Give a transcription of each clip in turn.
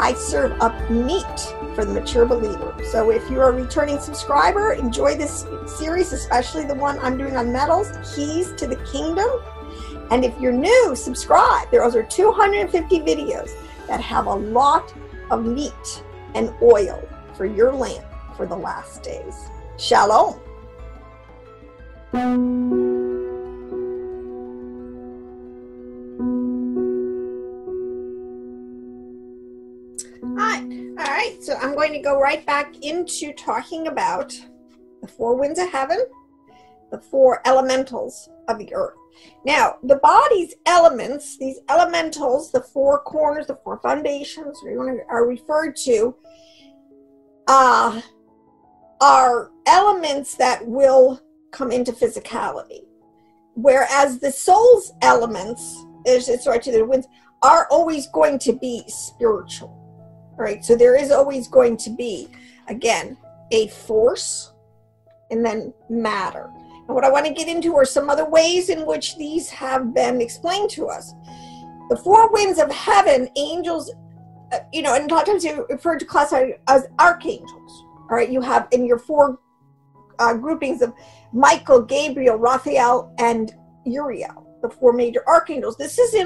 I serve up meat for the mature believer. So if you're a returning subscriber, enjoy this series, especially the one I'm doing on metals, keys to the kingdom. And if you're new, subscribe. Those are 250 videos that have a lot of meat and oil for your lamp for the last days. Shalom. All right, so I'm going to go right back into talking about the four winds of heaven, the four elementals of the earth. Now, the body's elements, these elementals, the four corners, the four foundations, are referred to, are elements that will come into physicality. Whereas the soul's elements, the winds, are always going to be spiritual. All right, so there is always going to be, again, a force and then matter. And what I want to get into are some other ways in which these have been explained to us. The four winds of heaven, angels, and a lot of times you refer to classified as archangels. All right, you have in your four groupings of Michael, Gabriel, Raphael, and Uriel, the four major archangels. This is in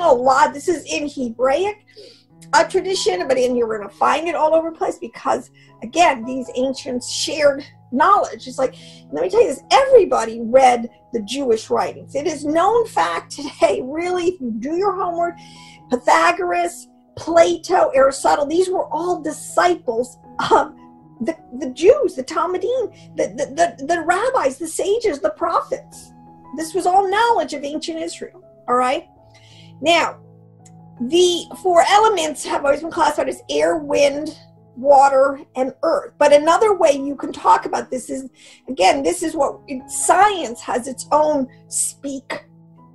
this is in Hebraic tradition, but you're going to find it all over the place because, again, these ancients shared knowledge. It's like, let me tell you this, everybody read the Jewish writings. It is known fact today, really, if you do your homework, Pythagoras, Plato, Aristotle, these were all disciples of the Jews, the Talmudim, the rabbis, the sages, the prophets. This was all knowledge of ancient Israel, all right? Now, the four elements have always been classified as air, wind, water, and earth. But another way you can talk about this is, again, this is what science has its own speak,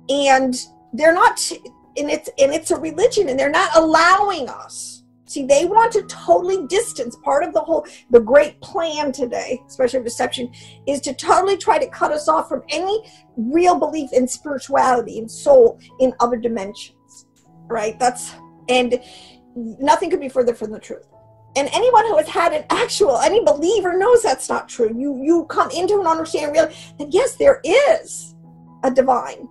and they're not, and it's a religion, and they're not allowing us. See, they want to totally distance. Part of the great plan today, especially deception, is to totally try to cut us off from any real belief in spirituality and soul in other dimensions. Right? And nothing could be further from the truth. And anyone who has had any believer knows that's not true. You come into an understanding really that yes, there is a divine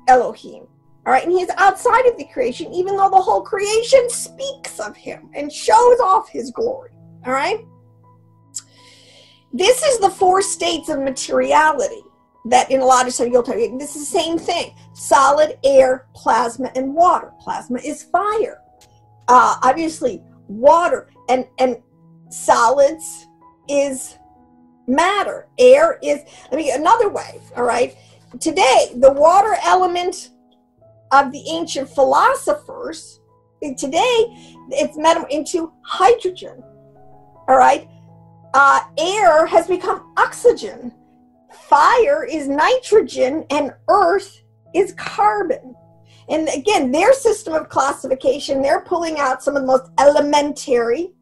Elohim. All right, and he's outside of the creation, even though the whole creation speaks of him and shows off his glory. All right. This is the four states of materiality that in a lot of stuff you'll tell you, this is the same thing. Solid, air, plasma, and water. Plasma is fire. Obviously, water and solids is matter. Air is, let me get another way, all right? Today, the water element of the ancient philosophers, today, it's met into hydrogen, all right? Air has become oxygen. Fire is nitrogen, and earth is carbon. And again, their system of classification, they're pulling out some of the most elementary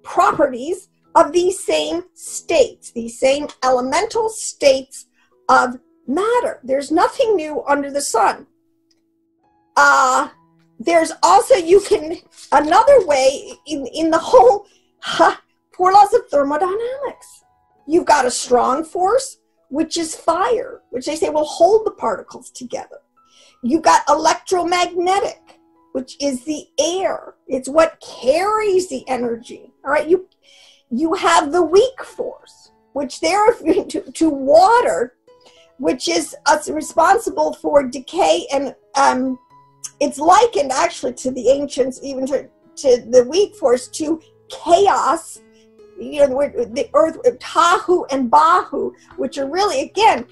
properties of these same states, these same elemental states of matter. There's nothing new under the sun. There's also, another way in the whole four laws of thermodynamics. You've got a strong force, which is fire, which they say will hold the particles together. You got electromagnetic, which is the air. It's what carries the energy. All right, you have the weak force, which they're referring to water, which is responsible for decay, and it's likened actually to the ancients, even to the weak force, to chaos. The earth, Tahu and Bahu, which are really, again,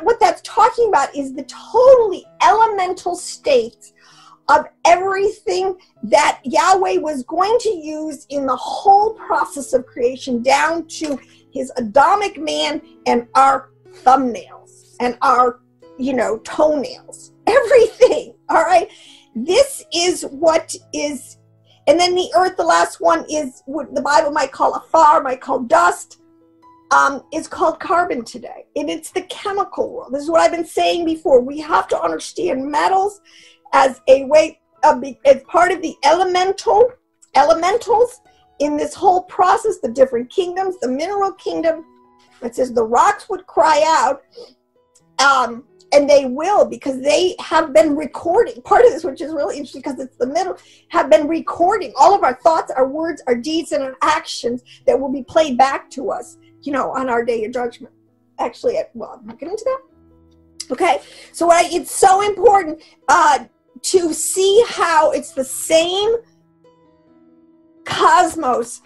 what that's talking about is the totally elemental states of everything that Yahweh was going to use in the whole process of creation, down to his Adamic man and our thumbnails and our, toenails, everything. All right. This is what is. And then the earth, the last one, is what the Bible might call afar, might call dust. It's called carbon today. And it's the chemical world. This is what I've been saying before. We have to understand metals as a way of as part of the elemental elementals in this whole process, the different kingdoms, the mineral kingdom. It says the rocks would cry out, and they will, because they have been recording. Part of this, which is really interesting because it's the middle, have been recording all of our thoughts, our words, our deeds, and our actions that will be played back to us, on our day of judgment. Actually, well, I'm not getting into that. Okay, so it's so important to see how it's the same cosmos,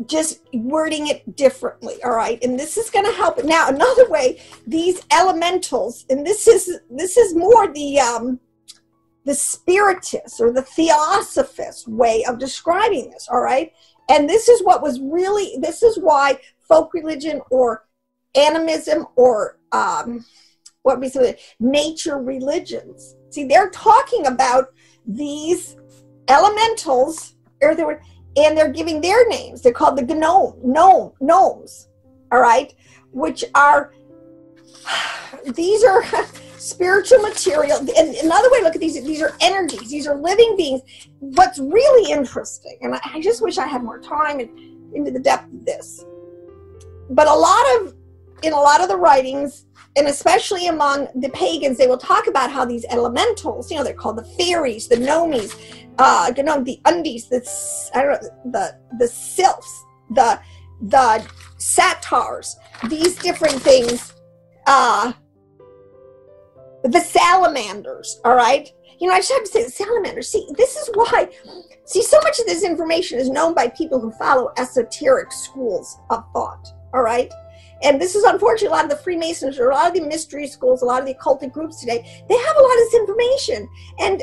just wording it differently. All right, and this is going to help. Now, another way, these elementals, and this is more the spiritist or the theosophist way of describing this. All right, and this is why folk religion or animism or what we say nature religions, see, they're talking about these elementals, and they're giving their names. They're called the gnomes, all right, which are, these are spiritual material. And another way to look at these are energies. These are living beings. What's really interesting, and I just wish I had more time into the depth of this, but in a lot of the writings, and especially among the pagans, they will talk about how these elementals, they're called the fairies, the gnomes, the undies, the sylphs, the satyrs, these different things, the salamanders, all right? I just have to say the salamanders. See, this is why, so much of this information is known by people who follow esoteric schools of thought, all right? And this is unfortunately a lot of the Freemasons or a lot of the mystery schools, a lot of the occultic groups today, they have a lot of this information. And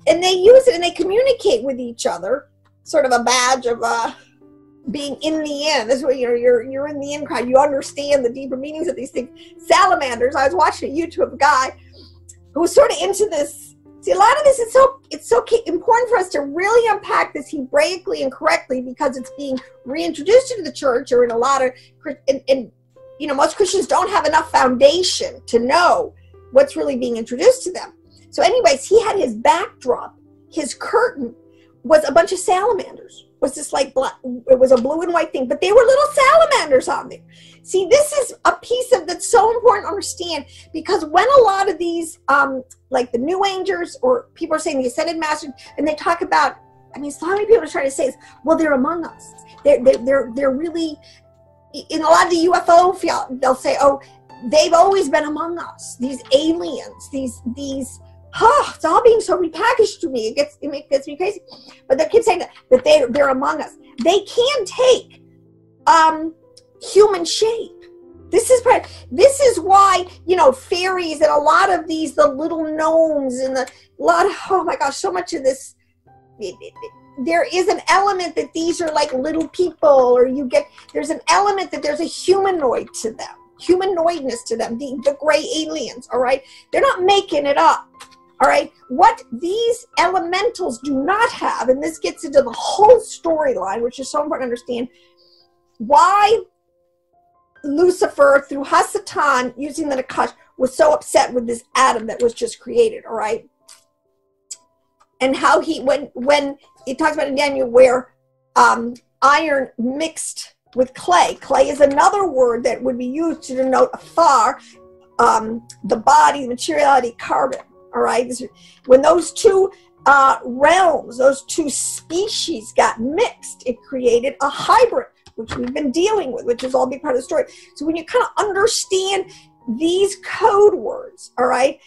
and they use it and they communicate with each other, sort of a badge of being in the end. This is what you're in the in crowd. You understand the deeper meanings of these things. Salamanders, I was watching a YouTube guy who was sort of into this. See, a lot of this is it's so important for us to really unpack this Hebraically and correctly, because it's being reintroduced into the church, or in a lot of, and most Christians don't have enough foundation to know what's really being introduced to them. So anyways, he had his backdrop, his curtain was a bunch of salamanders. Was this like black, it was a blue and white thing, but they were little salamanders on there. See, this is a piece of that's so important to understand, because when a lot of these like the New Agers, or people are saying the Ascended Masters, and they talk about, so many people are trying to say is, well, they're among us. They're really, in a lot of the UFO, they'll say, oh, they've always been among us. These aliens, these it's all being so repackaged to me. It gets me crazy. But they keep saying that they're among us. They can take human shape. This is why, fairies and a lot of these, the little gnomes and oh my gosh, so much of this, there is an element that these are like little people, or there's an element that there's a humanoid to them, humanoidness to them, the gray aliens, all right? They're not making it up. All right, what these elementals do not have, and this gets into the whole storyline, which is so important to understand, why Lucifer, through Hasatan, using the Nakash, was so upset with this atom that was just created, all right? And how when it talks about in Daniel where iron mixed with clay. Clay is another word that would be used to denote afar, the body, the materiality, carbon. All right, when those two realms, those two species got mixed, it created a hybrid, which we've been dealing with, which is all a big part of the story. So when you kind of understand these code words, all right,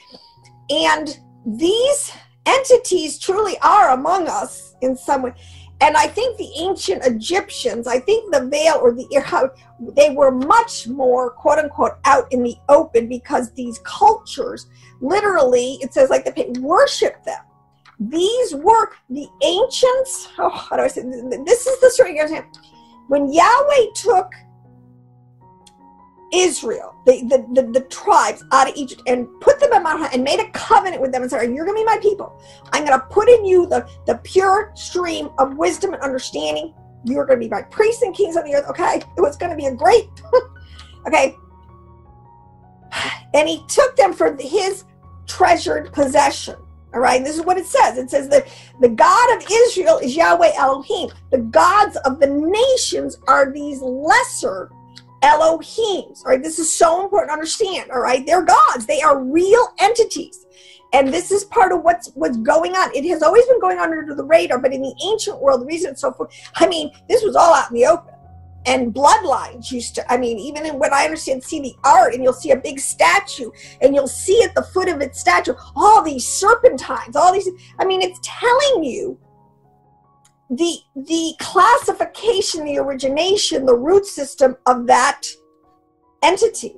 and these entities truly are among us in some way. And I think the ancient Egyptians, I think the veil or they were much more, quote unquote, out in the open, because these cultures, literally, it says like they worship them. These were the ancients. How do I say this? This is the story you guys have. When Yahweh took Israel, the tribes out of Egypt, and put them in Mount Sinai and made a covenant with them and said, you're going to be my people. I'm going to put in you the pure stream of wisdom and understanding. You're going to be my priests and kings of the earth. Okay, it was going to be a great okay. And he took them for his treasured possession. All right, and this is what it says. It says that the God of Israel is Yahweh Elohim. The gods of the nations are these lesser Elohims. All right, this is so important to understand. All right, they're gods. They are real entities. And this is part of what's going on. It has always been going on under the radar, but in the ancient world, the reason it's so, I mean, this was all out in the open. And bloodlines used to, I mean, even in what I understand, see the art, and you'll see a big statue, and you'll see at the foot of its statue, all these serpentines, all these, I mean, it's telling you the classification, the origination, the root system of that entity.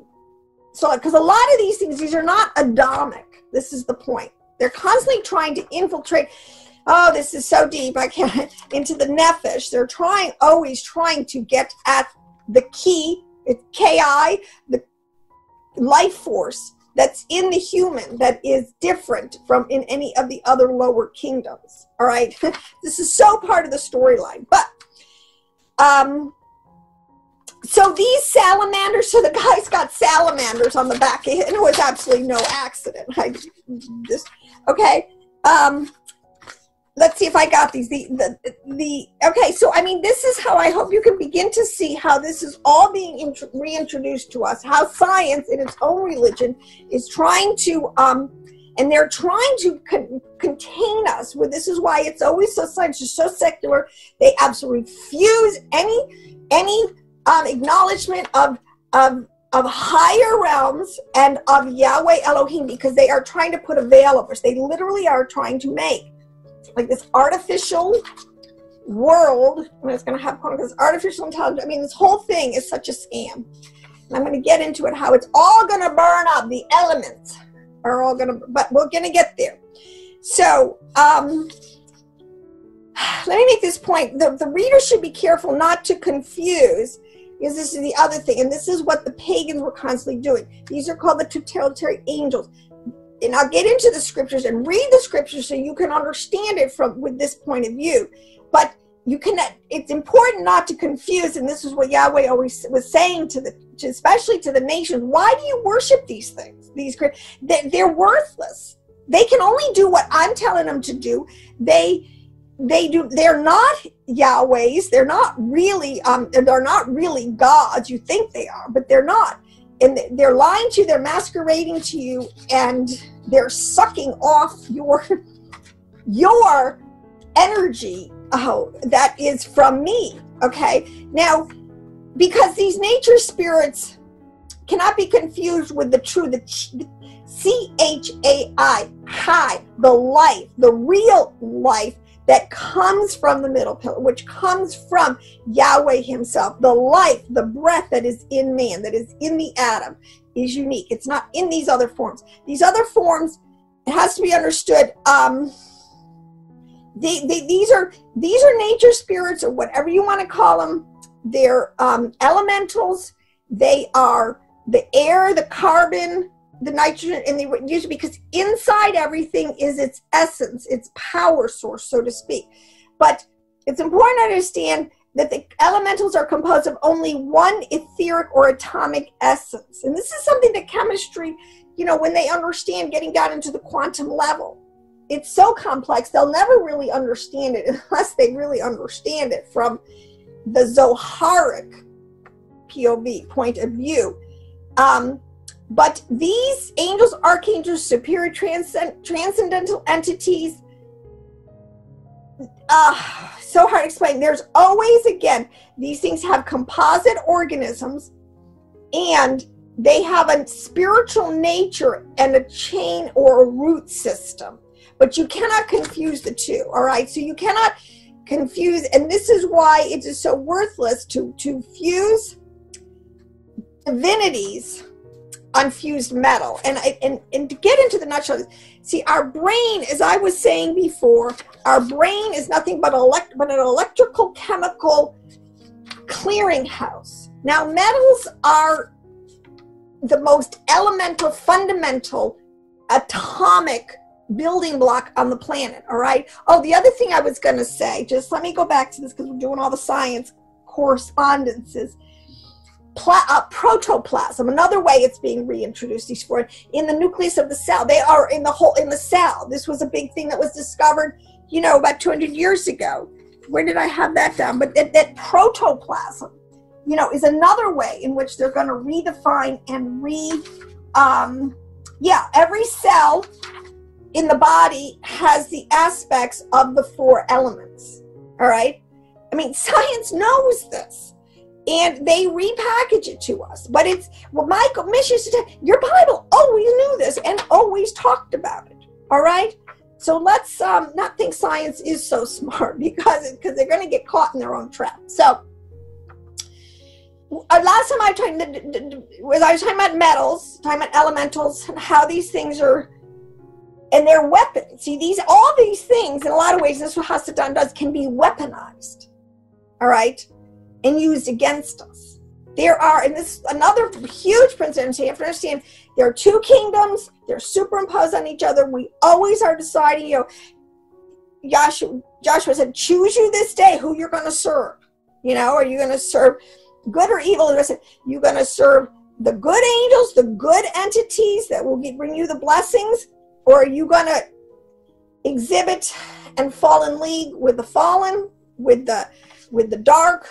So, because a lot of these things, these are not Adamic. This is the point. They're constantly trying to infiltrate. Oh, this is so deep. I can't, into the nephesh. They're always trying to get at the key, it's Ki, the life force that's in the human that is different from in any of the other lower kingdoms. All right. This is so part of the storyline. But, so these salamanders, so the guy's got salamanders on the back, and it was absolutely no accident. Okay. Let's see if I got these. Okay, so I mean, this is how I hope you can begin to see how this is all being reintroduced to us, how science in its own religion is trying to, and they're trying to contain us. Well, this is why it's always so science is so secular. They absolutely refuse any acknowledgement of higher realms and of Yahweh Elohim, because they are trying to put a veil over us. They literally are trying to make like this artificial world. I'm just going to have this artificial intelligence. I mean, this whole thing is such a scam. And I'm going to get into it, how it's all going to burn up. The elements are all going to, but we're going to get there. So, let me make this point. The reader should be careful not to confuse, because this is the other thing, and this is what the pagans were constantly doing. These are called the tutelary angels. And I'll get into the scriptures and read the scriptures so you can understand it with this point of view. But you can, it's important not to confuse, and this is what Yahweh always was saying especially to the nations. Why do you worship these things? They're worthless. They can only do what I'm telling them to do. They're not Yahwehs. They're not really gods. You think they are, but they're not. And they're lying to you, they're masquerading to you, and they're sucking off your energy that is from me. Okay? Now, because these nature spirits cannot be confused with the true, the C-H-A-I, high, the life, the real life that comes from the middle pillar, which comes from Yahweh himself. The life, the breath that is in man, that is in the atom, is unique. It's not in these other forms. These other forms, it has to be understood, these are nature spirits, or whatever you want to call them. They're elementals. They are the air, the carbon, the nitrogen, and they use it because inside everything is its essence, its power source, so to speak. But it's important to understand that the elementals are composed of only one etheric or atomic essence. And this is something that chemistry, when they understand getting down into the quantum level, it's so complex, they'll never really understand it unless they really understand it from the Zoharic POV, point of view. But these angels, archangels, superior transcendental entities, so hard to explain. There's always, again, these things have composite organisms, and they have a spiritual nature and a chain or a root system. But you cannot confuse the two, all right? So you cannot confuse, and this is why it is so worthless to fuse divinities on fused metal. And to get into the nutshell, see, our brain, as I was saying before, our brain is nothing but an electrical chemical clearinghouse. Now, metals are the most elemental, fundamental, atomic building block on the planet, all right? Oh, the other thing I was going to say, just let me go back to this because we're doing all the science correspondences. protoplasm. Another way it's being reintroduced, these four, in the nucleus of the cell. They are in the cell. This was a big thing that was discovered, you know, about 200 years ago. Where did I have that down? But that protoplasm, you know, is another way in which they're going to redefine and every cell in the body has the aspects of the four elements. All right. I mean, science knows this, and they repackage it to us. But it's what Michael Mish used to tell your Bible always knew this and always talked about it. All right. So let's not think science is so smart, because they're going to get caught in their own trap. So last time I was talking about metals, talking about elementals, and how these things are, and their weapons. See, all these things, in a lot of ways, this is what Hasatan does, can be weaponized, all right, and used against us. There are, and this is another huge principle, so you have to understand, there are two kingdoms, they're superimposed on each other. We always are deciding, you know, Joshua said, choose you this day who you're going to serve. You know, are you going to serve good or evil? And I said, you're going to serve the good angels, the good entities that will bring you the blessings, or are you going to exhibit and fall in league with the fallen, with the dark,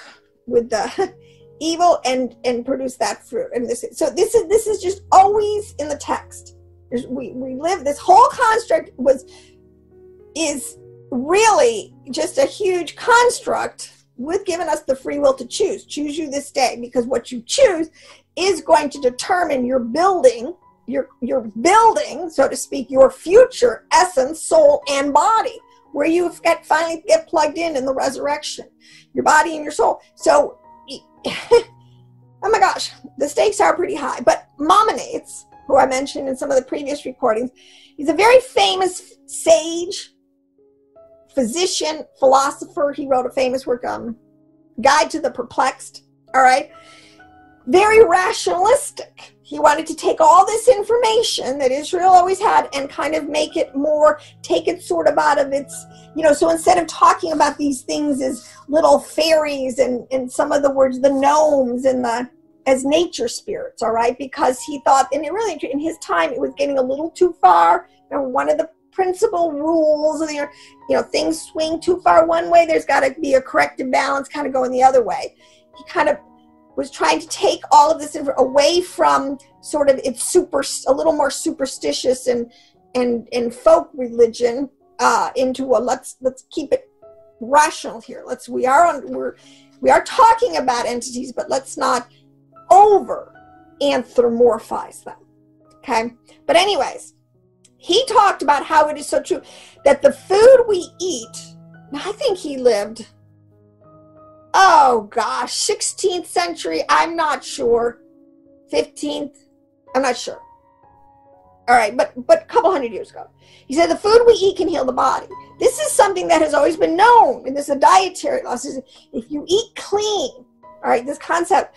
with the evil, and produce that fruit? And this is just always in the text. We live, this whole construct is really just a huge construct with giving us the free will to choose you this day, because what you choose is going to determine your building, so to speak, your future essence, soul, and body, where you finally get plugged in the resurrection, your body and your soul. So oh my gosh, the stakes are pretty high. But Maimonides, who I mentioned in some of the previous recordings, he's a very famous sage, physician, philosopher. He wrote a famous work, Guide to the Perplexed, all right? Very rationalistic. He wanted to take all this information that Israel always had and kind of make it more, take it sort of out of its, you know, so instead of talking about these things as little fairies and some of the words, the gnomes and as nature spirits, all right? Because he thought, and it really, in his time, it was getting a little too far. You know, one of the principal rules of the, you know, things swing too far one way, there's got to be a corrective balance kind of going the other way. He kind of was trying to take all of this away from sort of its a little more superstitious and folk religion into a let's keep it rational here. We are talking about entities, but let's not over anthropomorphize them. Okay, but anyways, he talked about how it is so true that the food we eat. Now, I think he lived, oh gosh, 16th century, I'm not sure, 15th, I'm not sure. All right, but a couple hundred years ago. He said the food we eat can heal the body. This is something that has always been known, and this is a dietary law. If you eat clean, all right, this concept,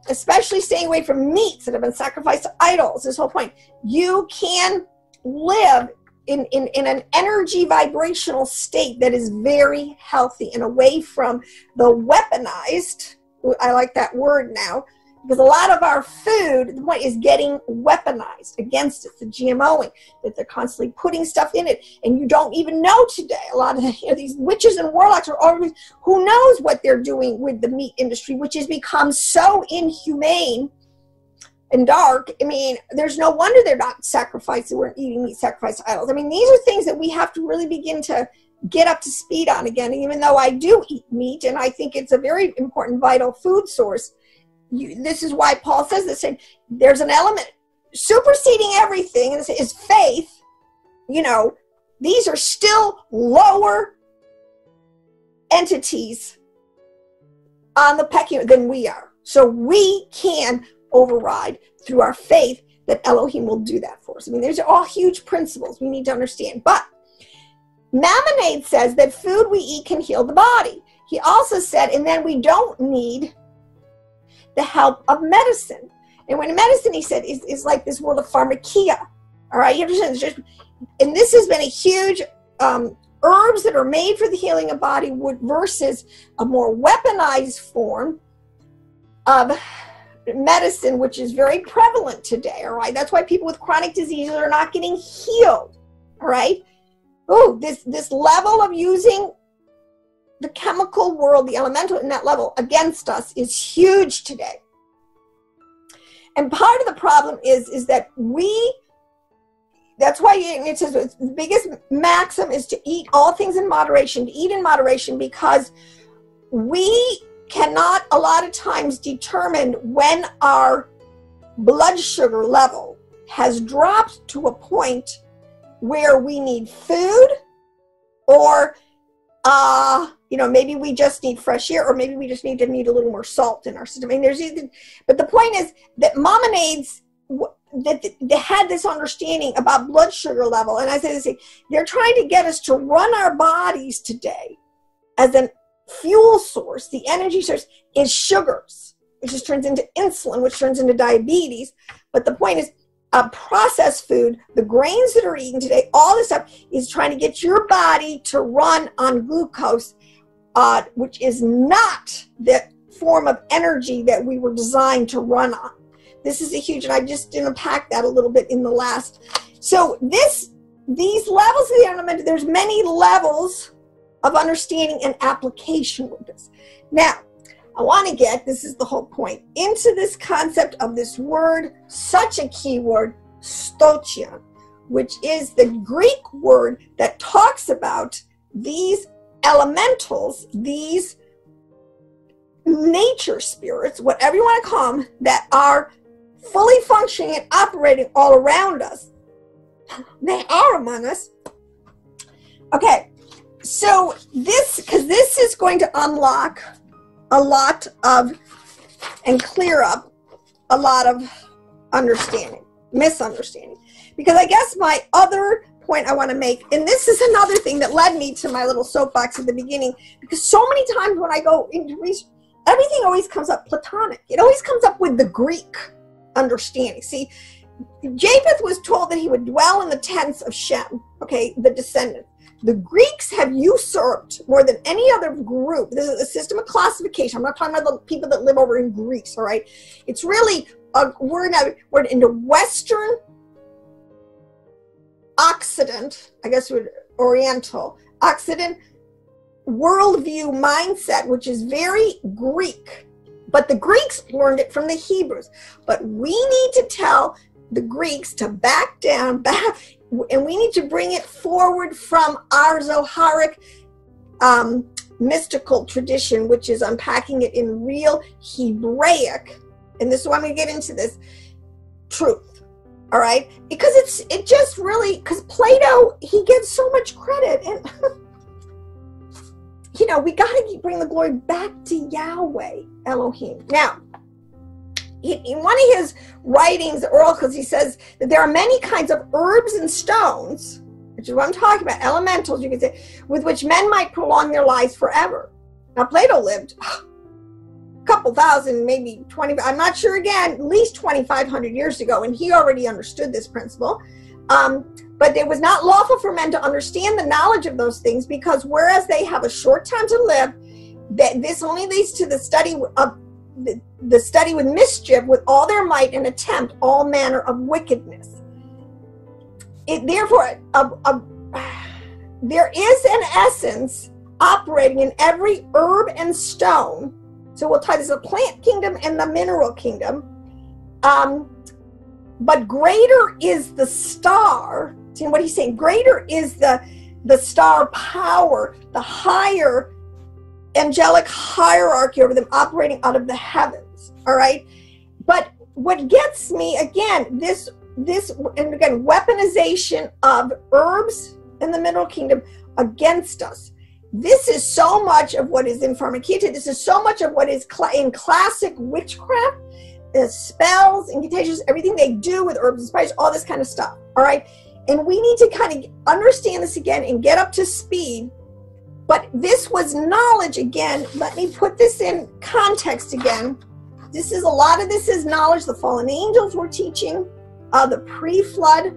especially staying away from meats that have been sacrificed to idols, this whole point, you can live in an energy vibrational state that is very healthy and away from the weaponized, I like that word now, because a lot of our food, the point is getting weaponized against it, the GMOing, that they're constantly putting stuff in it, and you don't even know today. A lot of these witches and warlocks are always, who knows what they're doing with the meat industry, which has become so inhumane and dark. I mean, there's no wonder they're not sacrificing, we're eating meat sacrificed to idols. I mean, these are things that we have to really begin to get up to speed on again. Even though I do eat meat, and I think it's a very important, vital food source, this is why Paul says this, there's an element superseding everything, and is faith. You know, these are still lower entities on the pecking than we are. So we can override through our faith that Elohim will do that for us. I mean, these are all huge principles we need to understand. But Maimonides says that food we eat can heal the body. He also said, and then we don't need the help of medicine. And when medicine, he said, is like this world of pharmakia. All right, you understand? And this has been a huge herbs that are made for the healing of body versus a more weaponized form of medicine, which is very prevalent today, all right? That's why people with chronic diseases are not getting healed, all right? Oh, this level of using the chemical world, the elemental in that level against us is huge today. And part of the problem is that that's why it says the biggest maxim is to eat all things in moderation, to eat in moderation, because we cannot a lot of times determine when our blood sugar level has dropped to a point where we need food, or maybe we just need fresh air, or maybe we just need a little more salt in our system. I mean, but the point is that Maimonides, that they had this understanding about blood sugar level, and as I say, they're trying to get us to run our bodies today as an fuel source. The energy source is sugars, which just turns into insulin, which turns into diabetes. But the point is, processed food, the grains that are eaten today, all this stuff is trying to get your body to run on glucose, which is not the form of energy that we were designed to run on. This is a huge, and I just didn't unpack that a little bit in the last. So these levels of the element, there's many levels of understanding and application with this. Now, I want to get, this is the whole point, into this concept of this word, such a key word, stoichia, which is the Greek word that talks about these elementals, these nature spirits, whatever you want to call them, that are fully functioning and operating all around us. They are among us. Okay, so because this is going to unlock a lot of, and clear up a lot of misunderstanding. Because I guess my other point I want to make, and this is another thing that led me to my little soapbox at the beginning, because so many times when I go into research, everything always comes up Platonic. It always comes up with the Greek understanding. See, Japheth was told that he would dwell in the tents of Shem, okay, the descendant. The Greeks have usurped more than any other group. This is a system of classification. I'm not talking about the people that live over in Greece, all right? It's really we're into Western, Occident, I guess Oriental, Occident worldview mindset, which is very Greek. But the Greeks learned it from the Hebrews. But we need to tell the Greeks to back down, and we need to bring it forward from our Zoharic mystical tradition, which is unpacking it in real Hebraic, and this is why I'm going to get into this, truth, all right? Because it just really, because Plato, he gives so much credit, and we got to bring the glory back to Yahweh, Elohim. Now, in one of his writings, oracles, he says that there are many kinds of herbs and stones, which is what I'm talking about, elementals, you can say, with which men might prolong their lives forever. Now, Plato lived a couple thousand, maybe 20, I'm not sure again, at least 2,500 years ago, and he already understood this principle. But it was not lawful for men to understand the knowledge of those things, because whereas they have a short time to live, this only leads to the study of the study with mischief, with all their might, and attempt all manner of wickedness. Therefore, there is an essence operating in every herb and stone. So we'll tie this the plant kingdom and the mineral kingdom. But greater is the star. See what he's saying? Greater is the star power, the higher angelic hierarchy over them, operating out of the heavens. All right. But what gets me again, this and again, weaponization of herbs in the mineral kingdom against us. This is so much of what is in pharmakeia. This is so much of what is in classic witchcraft, the spells, incantations, everything they do with herbs and spices, all this kind of stuff. All right. And we need to kind of understand this again and get up to speed. But this was knowledge again. Let me put this in context again. This is a lot of this is knowledge the fallen angels were teaching, the pre-flood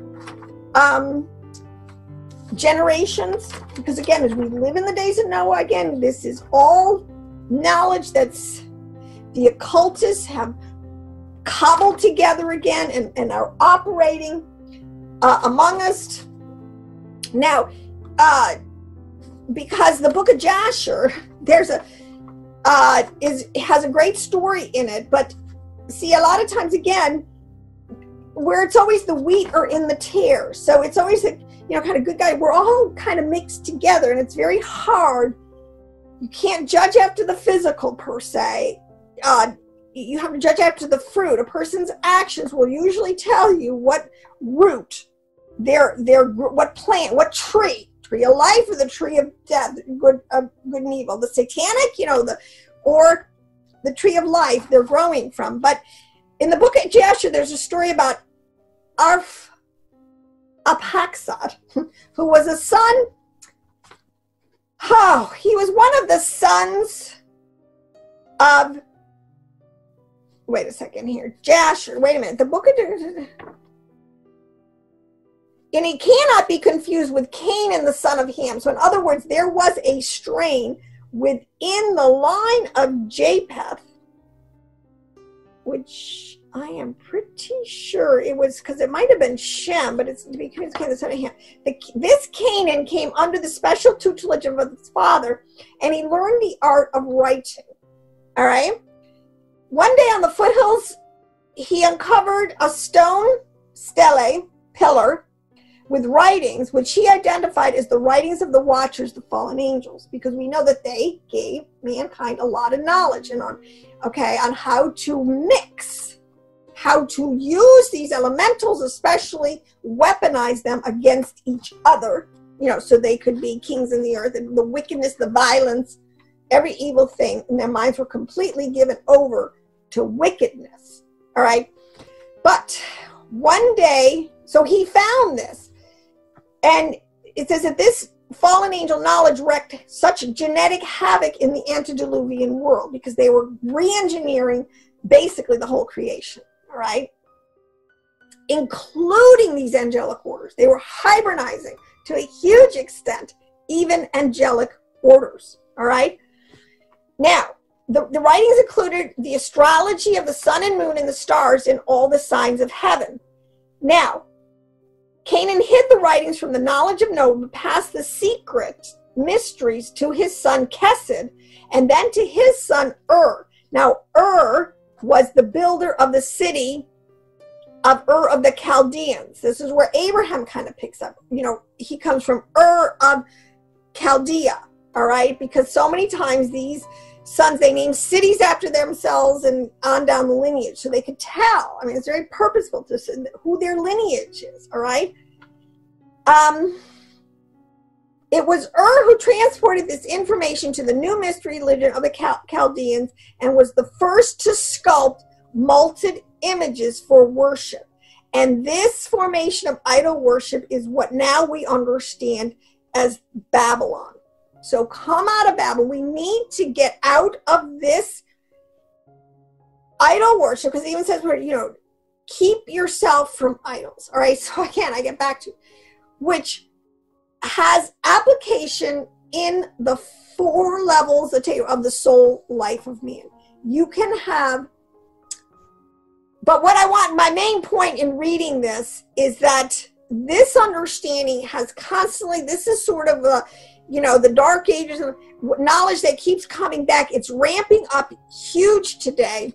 generations. Because again, as we live in the days of Noah, again, this is all knowledge that's the occultists have cobbled together again and are operating among us. Now, because the book of Jasher, there's has a great story in it, but see, a lot of times again, where it's always the wheat or in the tares, so it's always a kind of good guy. We're all kind of mixed together, and it's very hard. You can't judge after the physical per se. You have to judge after the fruit. A person's actions will usually tell you what root, what plant, what tree of life or the tree of death, good and evil. The satanic, or the tree of life they're growing from. But in the book of Jasher, there's a story about Arphaxad, who was a son. He was one of the sons of, wait a second here, Jasher. Wait a minute. The book of, and he cannot be confused with Canaan, the son of Ham. So in other words, there was a strain within the line of Japheth, which I am pretty sure it was, because it might have been Shem, but it's because Canaan, the son of Ham. This Canaan came under the special tutelage of his father, and he learned the art of writing. All right? One day on the foothills, he uncovered a stone stele, pillar, with writings, which he identified as the writings of the Watchers, the fallen angels, because we know that they gave mankind a lot of knowledge and on how to mix, how to use these elementals, especially weaponize them against each other, so they could be kings in the earth, and the wickedness, the violence, every evil thing, and their minds were completely given over to wickedness. All right. But one day, so he found this. And it says that this fallen angel knowledge wreaked such genetic havoc in the antediluvian world because they were re-engineering basically the whole creation, all right? Including these angelic orders. They were hybridizing to a huge extent, even angelic orders, all right? Now, the writings included the astrology of the sun and moon and the stars and all the signs of heaven. Now, Canaan hid the writings from the knowledge of Noah, but passed the secret mysteries to his son Kesed, and then to his son Ur. Now, Ur was the builder of the city of Ur of the Chaldeans. This is where Abraham kind of picks up. He comes from Ur of Chaldea, all right? Because so many times these sons, they name cities after themselves and on down the lineage, so they could tell. I mean, it's very purposeful to say who their lineage is, all right? It was Ur who transported this information to the new mystery religion of the Chaldeans and was the first to sculpt molten images for worship. And this formation of idol worship is what now we understand as Babylon. So come out of Babylon. We need to get out of this idol worship, because it even says, keep yourself from idols. All right, so again, I get back to, which has application in the 4 levels of the soul life of man. You can have, but what I want, my main point in reading this is that this understanding has constantly, this is sort of a, the dark ages of knowledge that keeps coming back. It's ramping up huge today.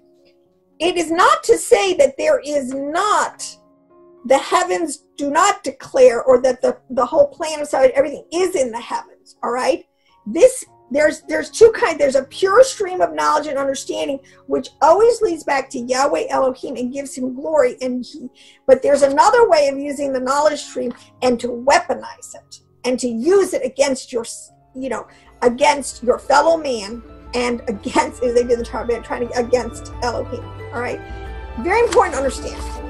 It is not to say that there is not, the heavens do not declare, or that the whole plan of salvation, everything is in the heavens, all right? There's two kinds. There's a pure stream of knowledge and understanding, which always leads back to Yahweh Elohim and gives him glory. But there's another way of using the knowledge stream and to weaponize it and to use it against your, against your fellow man and against, as they did in the Tower, trying to against Elohim. All right, very important to understand.